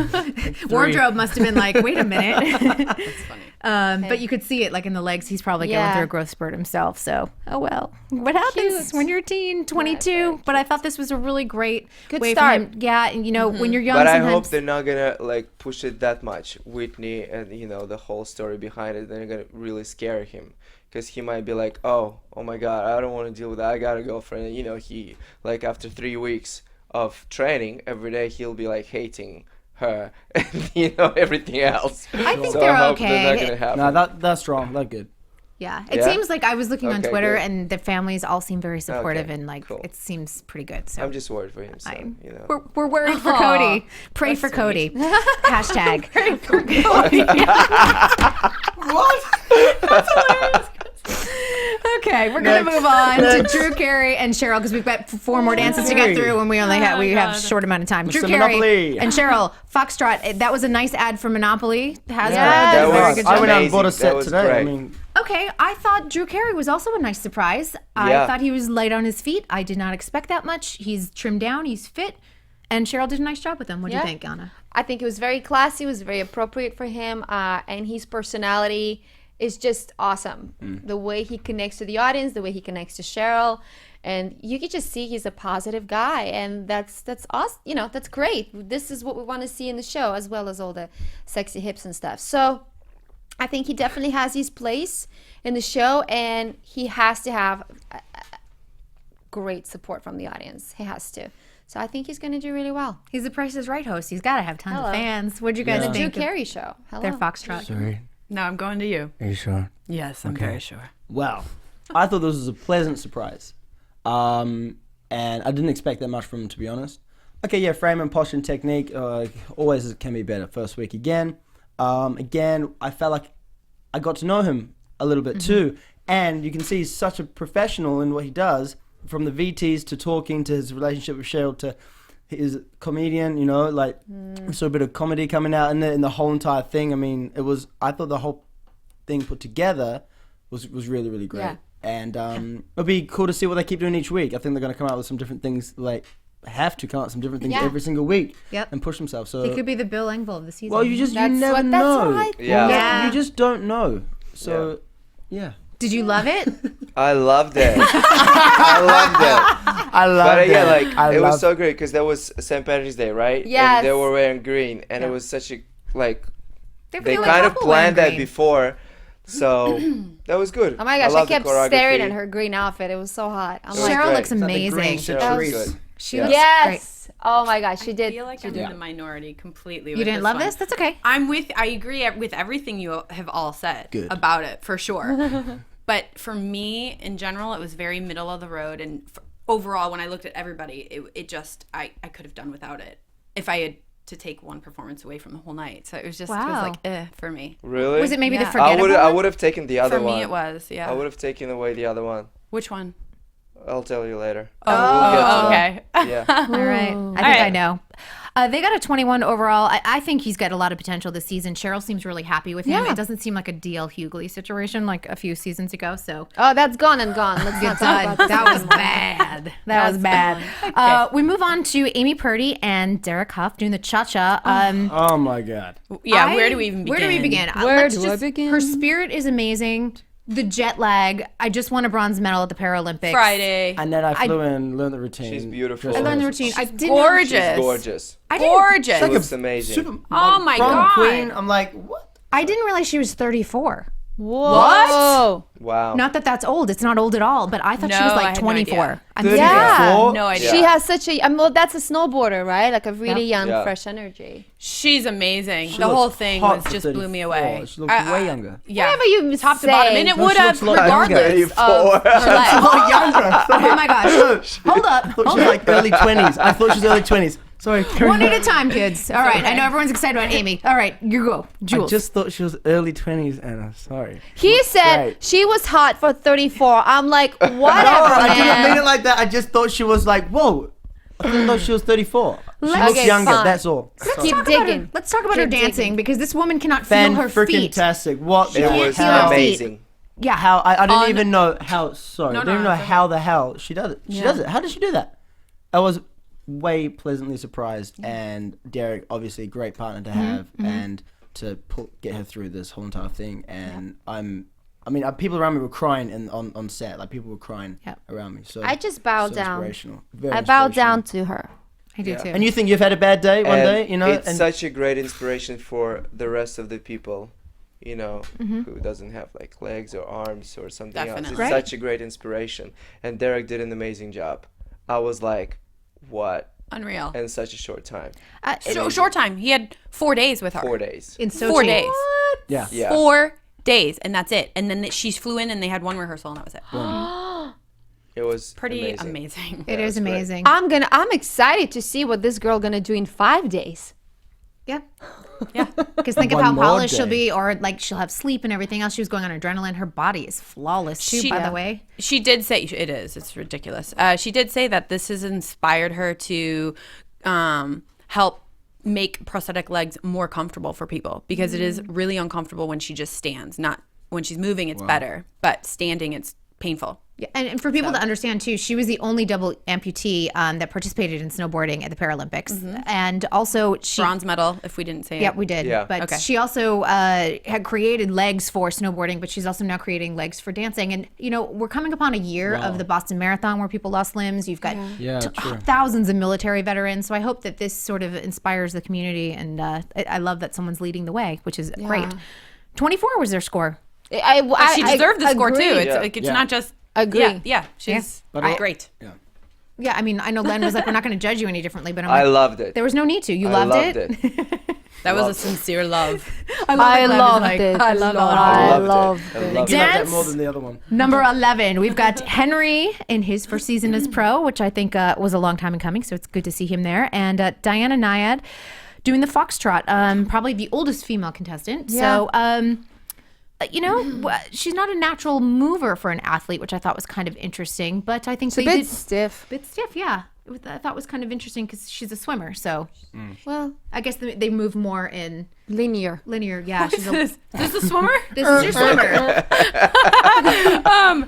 Wardrobe must have been like, wait a minute. That's funny. But you could see it in the legs. He's probably going Yeah. through a growth spurt himself. So, oh well. What happens Cute. when you're a teen, 22? But I thought this was a really great Good way start. for him. Yeah, and when you're young, But I sometimes. hope they're not gonna push it that much. Whitney and the whole story behind it. They're gonna really scare him, because he might be like, oh my God, I don't want to deal with that. I got a girlfriend. And, he after 3 weeks of training every day, he'll be hating her and everything else. I think so they're I hope okay. They're not gonna happen. No, that's strong. That's good. Yeah, it Yeah? seems like I was looking on Okay, Twitter good. and the families all seem very supportive Okay, and cool. it seems pretty good. So I'm just worried for him. So, we're worried for Cody. Pray for Cody. Hashtag. Pray for Cody. Okay, we're gonna move on to Drew Carey and Cheryl because we've got 4 more dances to get through, and we only have a short amount of time. Drew Mr. Carey Monopoly. and Cheryl Foxtrot. That was a nice ad for Monopoly. Hasbro. Yeah, did a that very was- good I job. went out and bought a Amazing. That set was today. great. I mean, Okay, I thought Drew Carey was also a nice surprise. I Yeah. thought he was light on his feet. I did not expect that much. He's trimmed down. He's fit. And Cheryl did a nice job with him. What do you Yeah. think, Anna? I think it was very classy. It was very appropriate for him, and his personality is just awesome. The way he connects to the audience, the way he connects to Cheryl, and you can just see he's a positive guy, and that's awesome. That's great. This is what we want to see in the show, as well as all the sexy hips and stuff. So I think he definitely has his place in the show, and he has to have great support from the audience. He has to. So I think he's going to do really well. He's the Price is Right host. He's got to have tons Hello. of fans. What'd you guys The Drew think? Carey show. Hello. Their Foxtrot. sorry. No, I'm going to you. Are you sure? Yes, I'm very sure. Wow. I thought this was a pleasant surprise. And I didn't expect that much from him, to be honest. Okay, yeah, frame and posture and technique always can be better. First week again. Again, I felt like I got to know him a little bit too. And you can see he's such a professional in what he does, from the VTs to talking to his relationship with Cheryl to his comedian, we saw a bit of comedy coming out in the whole entire thing. I mean, I thought the whole thing put together was really, really great. Yeah. And it'll be cool to see what they keep doing each week. I think they're going to come out with some different things, have to come out with some different things Yeah. every single week Yep. and push themselves. So He could be the Bill Engvall of the season. well, you That's never what- know. that's right. Yeah. Yeah. You just don't know. So yeah. Did you love it? I loved it. I loved it. I love But yeah, I it was love- so great because that was St. Patrick's Day, right? Yes. And they were wearing green, and it was such a They're they feeling kind of couple planned that angry. before, so that was good. Oh my gosh, I love the kept staring choreography. at her green outfit. It was so hot. I'm It was like, Cheryl great. looks amazing. Cheryl was Patrice. good. She Yeah. looks great. yes. Oh my gosh, she I did. feel like I'm did. in the minority completely. You with didn't this love one. this? That's okay. I agree with everything you have all said Good. about it for sure. But for me, in general, it was very middle of the road. And overall, when I looked at everybody, it just I could have done without it if I had to take one performance away from the whole night. So it was just it was Wow. like for me. Really? Was it maybe the Yeah. forgettable I one? would have taken the other For one. me, it was. Yeah. I would have taken away the other one. Which one? I'll tell you later. Oh, okay. Yeah. All right. I think I right. know. They got a 21 overall. I think he's got a lot of potential this season. Cheryl seems really happy with him. Yeah. It doesn't seem like a D.L. Hughley situation like a few seasons ago. So Oh, that's gone and gone. Let's not talk about this. that was bad. That was bad. We move on to Amy Purdy and Derek Huff doing the cha-cha. Oh my God. Yeah. Where do we even begin? Where do we begin? Where do I begin? Her spirit is amazing. The jet lag. I just won a bronze medal at the Paralympics. Friday. And then I flew in and learned the routine. She's beautiful. Just I learned the awesome. routine. I didn't gorgeous. She's gorgeous. I didn't, Gorgeous. She looks amazing. Super, Oh my prom God. queen. I'm like, what? I didn't realize she was 34. Whoa. Wow. Not that that's old. It's not old at all. But I thought she No, was I like had no 24. idea. I'm 34? Yeah. No idea. She has such a, well, that's a snowboarder, right? Like a really Yeah. young, Yeah. fresh energy. She's amazing. She the looks whole thing hot was for just blew me 34. away. She looks way younger. Yeah. Whatever you Top to say. bottom. And it No, would she have, looks a lot regardless younger. of her legs. younger. Oh my gosh. Hold up. I thought she was like early 20s. I thought she was early 20s. Sorry. carry One on. at a time, kids. All right. I know everyone's excited about Amy. All right. You go. I Jules. just thought she was early 20s, Anna. Sorry. He said Right. she was hot for 34. I'm like, whatever, No, I didn't mean man. it like that. I just thought she was like, whoa. I didn't know she was 34. She looks Okay, younger. fine. That's all. Keep Talk about her- digging. Let's talk about her Keep dancing digging. because this woman cannot feel her feet. Fantastic. What It the was feel her hell? feet. amazing. Yeah. How I didn't even know how. Sorry, No, I didn't no, know it's how the hell she does it. She does it. How does she do that? I was way pleasantly surprised, and Derek, obviously, a great partner to have, and to get her through this whole entire thing. And people around me were crying on set. Like people were crying around me. So I just bowed down. Inspirational. Very I bowed inspirational. down to her. I do too. And you think you've had a bad day one day, you know? It's and such a great inspiration for the rest of the people, you know, who doesn't have like legs or arms or something else. Definitely. It's Right. such a great inspiration. And Derek did an amazing job. I was like, what? Unreal. In such a short time. Short time. He had 4 days with her. 4 days. in Sochi. 4 days. yeah. Yeah. 4 days, and that's it. And then she flew in, and they had one rehearsal, and that was it. It was Pretty amazing. amazing. It is that's great. amazing. I'm excited to see what this girl gonna do in 5 days. Yeah. Yeah. Because think of One how more polished she'll day. be, or like she'll have sleep and everything else. She was going on adrenaline. Her body is flawless too, by the way. She did say it is. It's ridiculous. She did say that this has inspired her to help make prosthetic legs more comfortable for people because it is really uncomfortable when she just stands. Not when she's moving, it's better, but standing, it's painful. Yeah, and for people to understand too, she was the only double amputee that participated in snowboarding at the Paralympics, and also she. Bronze medal, if we didn't say Yeah, it. we did. Yeah. But Okay. she also had created legs for snowboarding, but she's also now creating legs for dancing. And, you know, we're coming upon a year of the Boston Marathon where people lost limbs. You've got Yeah, true. thousands of military veterans. So I hope that this sort of inspires the community. And I love that someone's leading the way, which is great. 24 was their score. She deserved the score too. agree. It's Yeah. like it's Yeah. not just Agree. Yeah, she's great. Yeah, I mean, I know Len was like, we're not going to judge you any differently, but I'm I like, loved it. there was no need to. You I loved loved it. That was a sincere love. I Glenn is loved like, it. I love it. I loved loved it. I it. loved You it. love that Dance. more than the other one. Number 11, we've got Henry in his first season as pro, which I think was a long time in coming, so it's good to see him there. And Diana Nyad doing the foxtrot, probably the oldest female contestant. So, you know, she's not a natural mover for an athlete, which I thought was kind of interesting. But I think It's a bit stiff. bit stiff, yeah. I thought was kind of interesting because she's a swimmer. So Well, I guess they move more in linear. linear. Yeah, she's a, Is this a swimmer? this is your swimmer.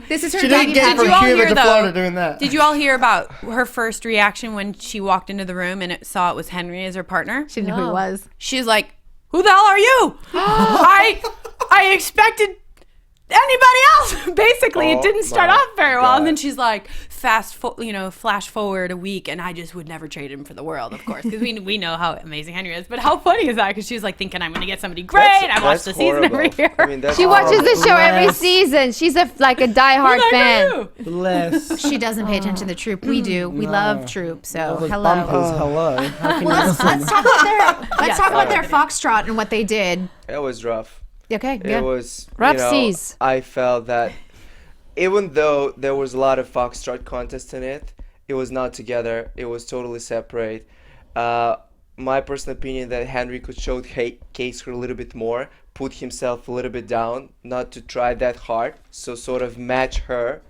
This is her She didn't doggy get bag. from you all Cuba hear, to though- Florida doing that. Did you all hear about her first reaction when she walked into the room and saw it was Henry as her partner? She didn't know who he was. She's like, "Who the hell are you?" I expected anybody else. Basically, it didn't start my off very well, and then God. she's like, flash forward a week, and I just would never trade him for the world, of course, because we know how amazing Henry is. But how funny is that? Because she was like thinking I'm going to get somebody great. I watch the season every year. I mean, that's She watches the show every Bless. season. She's like a diehard fan. Bless. She doesn't pay attention to Troupe. We do. We love Troupe. So Those hello. bumpers, hello. How can you Let's listen? talk about their foxtrot and what they did. It was rough. Okay, yeah. It was Rough seas. I felt that even though there was a lot of foxtrot contests in it, it was not together. It was totally separate. My personal opinion that Henry could showcase her a little bit more, put himself a little bit down, not to try that hard, so sort of match her,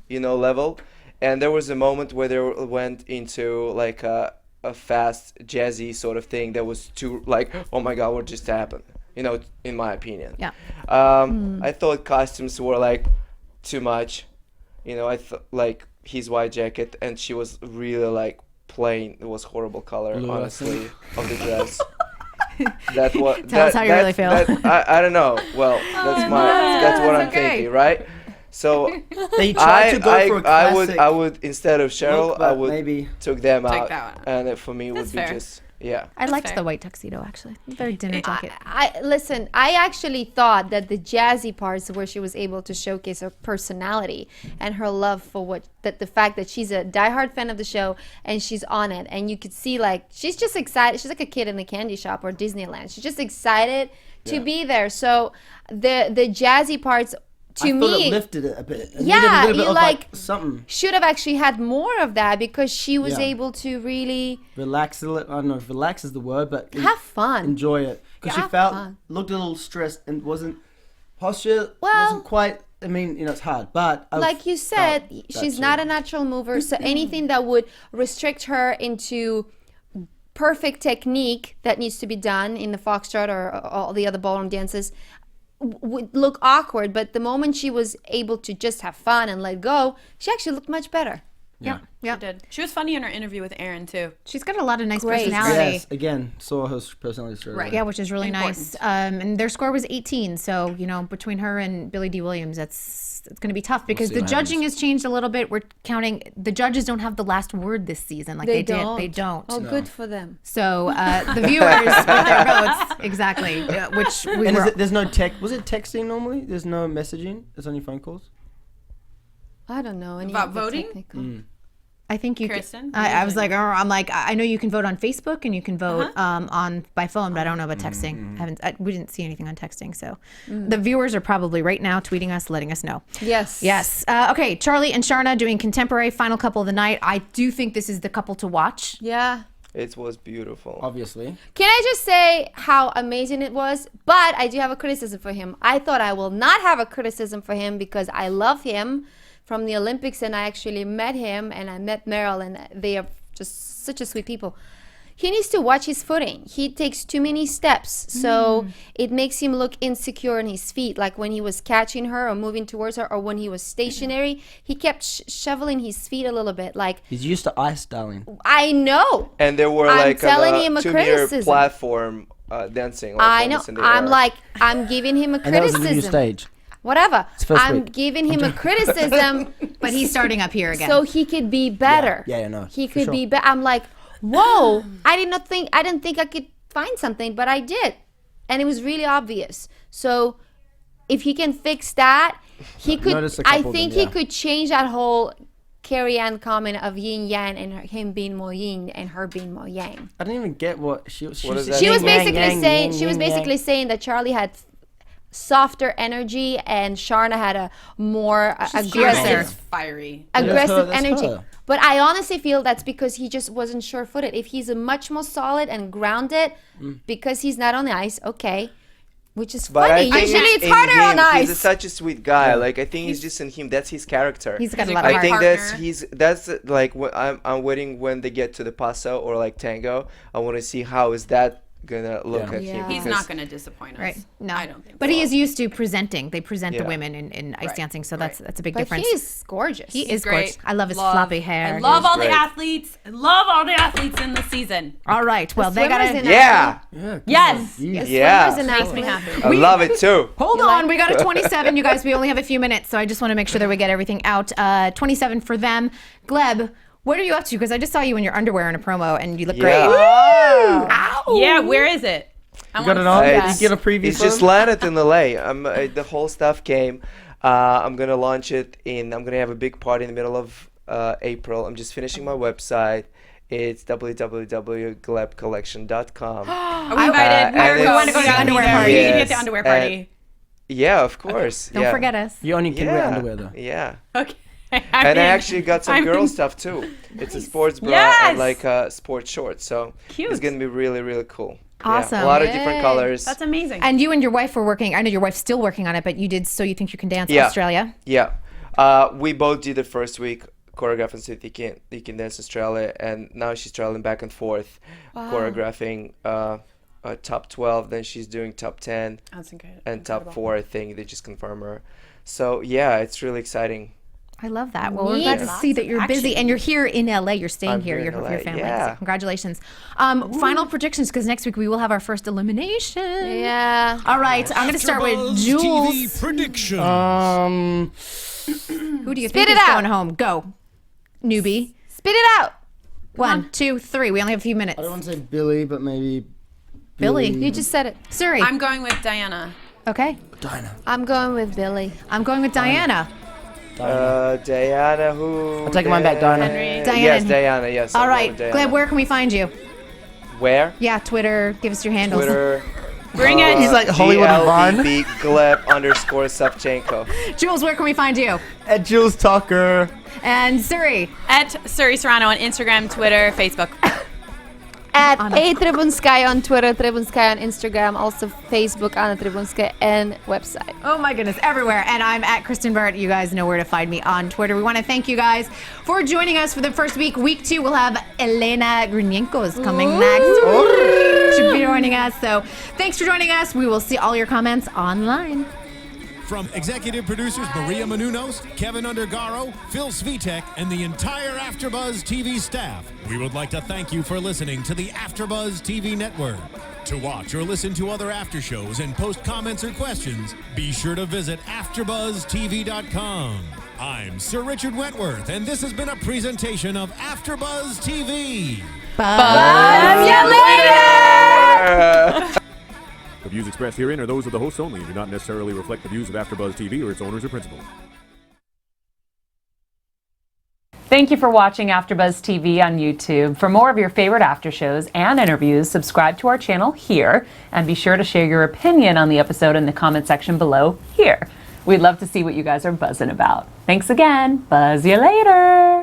level. And there was a moment where they went into like a fast jazzy sort of thing that was too like, oh my god, what just happened? In my opinion. Yeah. I thought costumes were like too much. I thought like his white jacket, and she was really like plain. It was horrible color, Blue, I honestly, of the dress. Tell us how you really feel. I don't know. Well, that's what I'm okay. thinking, right? So They tried to go for a classic. I would instead of Cheryl, look, I but would maybe took them Take out, that one. and it for me would be fair. just yeah. I liked fair. the white tuxedo actually. Very dinner jacket. Listen, I actually thought that the jazzy parts where she was able to showcase her personality and her love for the fact that she's a diehard fan of the show and she's on it, and you could see like she's just excited. She's like a kid in a candy shop or Disneyland. She's just excited to be there. So the jazzy parts to I thought me it lifted it a bit. It Yeah, needed a little bit you of, like- something. should have actually had more of that because she was Yeah. able to really Relax a little. I don't know if relax is the word, but have fun. enjoy it. Because she Have felt, fun. looked a little stressed and posture Well- wasn't quite, I mean, it's hard, but. Like you said, she's too. not a natural mover, so anything that would restrict her into perfect technique that needs to be done in the foxtrot or all the other ballroom dances would look awkward. But the moment she was able to just have fun and let go, she actually looked much better. Yeah. Yeah. She did. She was funny in her interview with Aaron too. She's got a lot of nice Great. personality. Yes, again, saw her personality straight away. Yeah, which is really nice. And their score was 18. So, between her and Billy Dee Williams, it's going to be tough because see the what judging has changed a little bit. We're counting, the judges don't have the last word this season like they did. They don't. Oh, good for them. So the viewers with their votes, exactly, which we And were. there's no was it texting normally? There's no messaging? It's only phone calls? I don't know. Any About of the voting? technical- I think you Kristyn, can. I was like, I know you can vote on Facebook and you can vote on by phone, but I don't know about texting. We didn't see anything on texting. So the viewers are probably right now tweeting us, letting us know. Yes. Yes. Okay. Charlie and Sharna doing contemporary final couple of the night. I do think this is the couple to watch. Yeah. It was beautiful. Obviously. Can I just say how amazing it was? But I do have a criticism for him. I thought I will not have a criticism for him because I love him from the Olympics, and I actually met him, and I met Meryl, and they are just such a sweet people. He needs to watch his footing. He takes too many steps, so it makes him look insecure on his feet. Like when he was catching her or moving towards her, or when he was stationary, he kept shoveling his feet a little bit. Like, He's used to ice, darling. I know. And there were I'm like telling on him a 2 meter criticism. platform dancing. Like, I know. almost in the I'm air. like, I'm giving him a And that was the new criticism. stage. Whatever. first I'm week. giving him a criticism. But he's starting up here again. So he could be better. Yeah, no, He for could sure. be better. I'm like, whoa! I didn't think I could find something, but I did, and it was really obvious. So if he can fix that, he could. Notice a I couple think then, he yeah. could change that whole Carrie Ann comment of yin yang and him being more yin and her being more yang. I didn't even get what she was. What is said that? She was yin, yang, basically yang, saying yin, she was yin, yang. basically saying that Charlie had softer energy and Sharna had a more aggressive She's fiery. aggressive That's energy. her. But I honestly feel that's because he just wasn't sure-footed. If he's a much more solid and grounded, because he's not on the ice, okay, which is But funny. I think Usually it's in harder him, on He's ice. such a sweet guy. Like I think he's just in him. That's his character. He's got a He's lot a of I great heart. think partner. that's like what I'm waiting when they get to the paso or like tango. I want to see how is that gonna look at him. He's not gonna disappoint us. Right. No. I don't think But so. he is used to presenting. They present the Yeah. women in ice dancing, so that's a big But difference. he's gorgeous. He is great. gorgeous. I love his Love- floppy hair. I love all great. the athletes. I love all the athletes in the season. All right. Well, they swimmers gotta. in Yeah, Yes. yeah. Swimmers in Makes me athlete. happy. I love it too. Hold on, we got a 27, you guys. We only have a few minutes, so I just want to make sure that we get everything out. 27 for them. Gleb, what are you up to? Because I just saw you in your underwear in a promo, and you look great. Yeah, where is it? I Got wanna it on? see Did that. you get a preview? It's for just them? landed in LA. The whole stuff came. I'm gonna launch it I'm gonna have a big party in the middle of April. I'm just finishing my website. It's www.glebcollection.com. Are we invited? and We it's- want to go to the underwear party. Yes, We need to get the underwear party. Yeah, of course. Don't yeah. forget us. You only can wear underwear though. Yeah. Okay. And I actually got some girl stuff too. It's a sports bra and Yes! like sports shorts. So Cute. it's gonna be really, really cool. Awesome. Yeah, a lot of different colors. That's amazing. And you and your wife were working. I know your wife's still working on it, but you did So You Think You Can Dance Yeah. Australia. Yeah. We both did the first week choreographing So You Can Dance Australia, and now she's traveling back and forth choreographing top 12, then she's doing top 10 That's incredible. and top 4, I think. They just confirm her. So yeah, it's really exciting. I love that. Well, we're glad to Lots see that of you're busy, action. and you're here in LA. You're staying I'm here. here You're in with your LA, family. yeah. So congratulations. Final predictions, because next week we will have our first elimination. Yeah. All right. I'm going to start with AfterBuzz Julz. TV prediction. Who do you Spit think it is out. going home? Go. Newbie. Spit it out. 1, 2, 3. We only have a few minutes. I don't want to say Billy, but maybe Billy. You just said it. Suri. I'm going with Diana. Okay. Dinah. I'm going with Billy. I'm going with Diana. Diana, who? I'm taking mine back, Diana. Diana. Yes, Diana. Yes. All I'm right. going with Diana. Gleb, where can we find you? Where? Yeah, Twitter. Give us your handles. Twitter. Bring it. He's like Hollywood Vaughn. GLBB Gleb_Savchencko. Jules, where can we find you? At Julz Tocker. And Suri. At Suri Serano on Instagram, Twitter, Facebook. At Trebunskaya on Twitter, Trebunskaya on Instagram, also Facebook, Anna Trebunskaya, and website. Oh my goodness, everywhere. And I'm at Kristyn Burtt. You guys know where to find me on Twitter. We want to thank you guys for joining us for the first week. Week 2, we'll have Elena Grunyenko is coming next. She'll be joining us. So thanks for joining us. We will see all your comments online. From executive producers Maria Menounos, Kevin Undergaro, Phil Svitek, and the entire AfterBuzz TV staff, we would like to thank you for listening to the AfterBuzz TV network. To watch or listen to other after shows and post comments or questions, be sure to visit AfterBuzzTV.com. I'm Sir Richard Wentworth, and this has been a presentation of AfterBuzz TV. The views expressed herein are those of the hosts only and do not necessarily reflect the views of AfterBuzz TV or its owners or principals. Thank you for watching AfterBuzz TV on YouTube. For more of your favorite after shows and interviews, subscribe to our channel here, and be sure to share your opinion on the episode in the comment section below here. We'd love to see what you guys are buzzing about. Thanks again. Buzz you later.